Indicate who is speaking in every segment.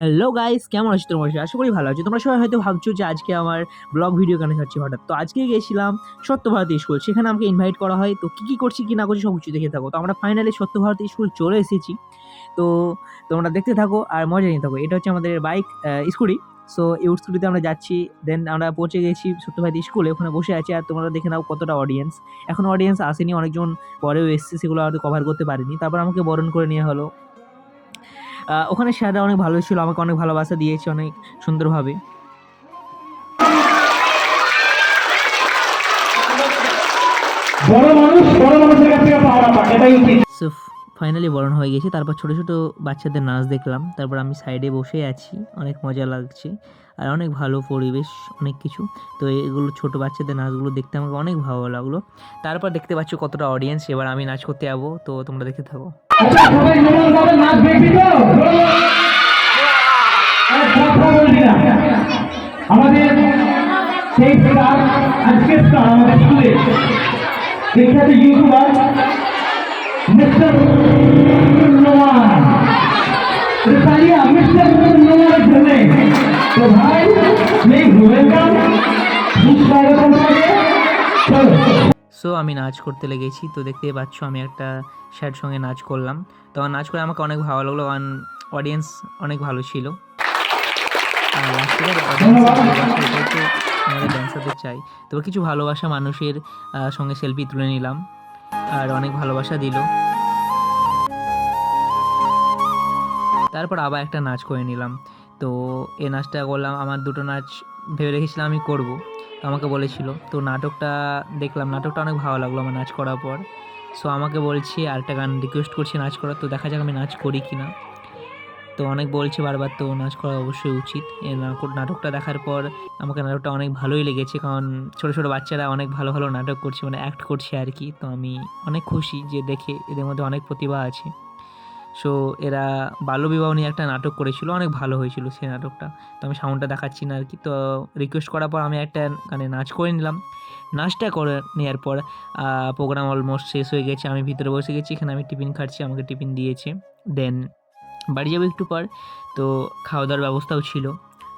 Speaker 1: Hello guys, কেমন আছো তোমরা? আশা করি ভালো আছো। তোমরা সবাই হয়তো ভাবছো যে আজকে আমার ব্লগ ভিডিও কেন ছাড়ছি হঠাৎ। তো আজকে গেছিলাম সত্যভারতী স্কুল, সেখানে আমাকে ইনভাইট করা হয়। তো কী কী করছি কি না করছি সব কিছু দেখে থাকো। তো আমরা ফাইনালি সত্যভারতী স্কুল চলে এসেছি। তো তোমরা দেখতে থাকো আর মজা নিতে থাকো। এটা হচ্ছে আমাদের বাইক স্কুটি। সো এই স্কুটিতে আমরা যাচ্ছি। দেন আমরা পৌঁছে গেছি সত্যভারতী স্কুলে, ওখানে বসে আছি। আর তোমরা দেখে নাও কতটা অডিয়েন্স। এখন অডিয়েন্স আসেনি, অনেকজন পরেও এসছে, সেগুলো হয়তো কভার করতে পারিনি। তারপর আমাকে বরণ করে নেওয়া হলো। ওখানে স্যাররা অনেক ভালো ছিল, আমাকে অনেক ভালোবাসা দিয়েছে অনেক সুন্দরভাবে। সো ফাইনালি বরণ হয়ে গেছে। তারপর ছোটো ছোটো বাচ্চাদের নাচ দেখলাম। তারপর আমি সাইডে বসে আছি, অনেক মজা লাগছে আর অনেক ভালো পরিবেশ, অনেক কিছু। তো এগুলো ছোটো বাচ্চাদের নাচগুলো দেখতে আমাকে অনেক ভালো লাগলো। তারপর দেখতে পাচ্ছ কতটা অডিয়েন্স। এবার আমি নাচ করতে যাবো, তো তোমরা দেখতে থাকো। আমাদের সেই স্টার, আজকের স্টার আমাদের স্কুলে বিখ্যাত ইউটিউবার মিস্টার নোমান, মিস্টার নোমানের জন্য। তো ভাই প্লিজ ওয়েলকাম, স্বাগতম করে। সো আমি নাচ করতে লেগেছি। তো দেখতেই পাচ্ছ আমি একটা স্যার সঙ্গে নাচ করলাম। তো আমার নাচ করে আমাকে অনেক ভালো লাগলো, কারণ অডিয়েন্স অনেক ভালো ছিল। আর লাস্টের আমাদের ড্যান্সারদের চাই। তো কিছু ভালোবাসা মানুষের সঙ্গে সেলফি তুলে নিলাম, আর অনেক ভালোবাসা দিল। তারপর আবার একটা নাচ করে নিলাম। তো এই নাচটা করলাম, আমার দুটো নাচ ভেবে রেখেছিলাম আমি করব। তো আমাকে বলেছিল, তো নাটকটা দেখলাম, নাটকটা অনেক ভালো লাগলো আমার নাচ করার পর। সো আমাকে বলছি আরেকটা গান রিকোয়েস্ট করছি নাচ করার। তো দেখা যাক আমি নাচ করি কি না। তো অনেক বলছে বারবার, তো নাচ করা অবশ্যই উচিত। এই নাটকটা দেখার পর আমাকে নাটকটা অনেক ভালোই লেগেছে, কারণ ছোটো ছোটো বাচ্চারা অনেক ভালো ভালো নাটক করছে, মানে অ্যাক্ট করছে আর কি। তো আমি অনেক খুশি যে দেখে এদের মধ্যে অনেক প্রতিভা আছে। সো এরা বাল্যবিবাহ নিয়ে একটা নাটক করেছিল, অনেক ভালো হয়েছিল সেই নাটকটা। তো আমি সাউন্ডটা দেখাচ্ছি না আর কি। তো রিকোয়েস্ট করার পর আমি একটা গানে নাচ করে নিলাম। নাচটা করে নেওয়ার পর প্রোগ্রাম অলমোস্ট শেষ হয়ে গেছে। আমি ভিতরে বসে গেছি, এখানে আমি টিফিন খাচ্ছি, আমাকে টিফিন দিয়েছে। দেন বাড়ি যাবো একটু পর। তো খাওয়া দাওয়ার ব্যবস্থাও ছিল।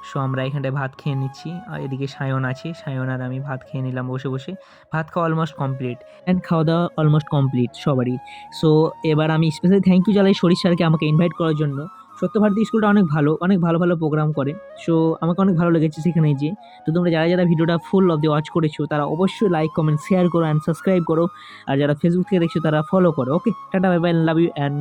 Speaker 1: সো আমরা এখানটায় ভাত খেয়ে নিচ্ছি, আর এদিকে সায়ন আছে, সায়ন আর আমি ভাত খেয়ে নিলাম বসে বসে। ভাত খাওয়া অলমোস্ট কমপ্লিট অ্যান্ড খাওয়া দাওয়া অলমোস্ট কমপ্লিট সবারই। সো এবার আমি স্পেশালি থ্যাংক ইউ জানাই শরীর স্যারকে আমাকে ইনভাইট করার জন্য। সত্যভারতী স্কুলটা অনেক ভালো, অনেক ভালো ভালো প্রোগ্রাম করে। সো আমাকে অনেক ভালো লেগেছে সেখানে যে। তো তোমরা যারা যারা ভিডিওটা ফুল অফ দি ওয়াচ করেছো তারা অবশ্যই লাইক কমেন্ট শেয়ার করো অ্যান্ড সাবস্ক্রাইব করো। আর যারা ফেসবুক থেকে দেখছো তারা ফলো করো। Okay, tata, bye bye, love you and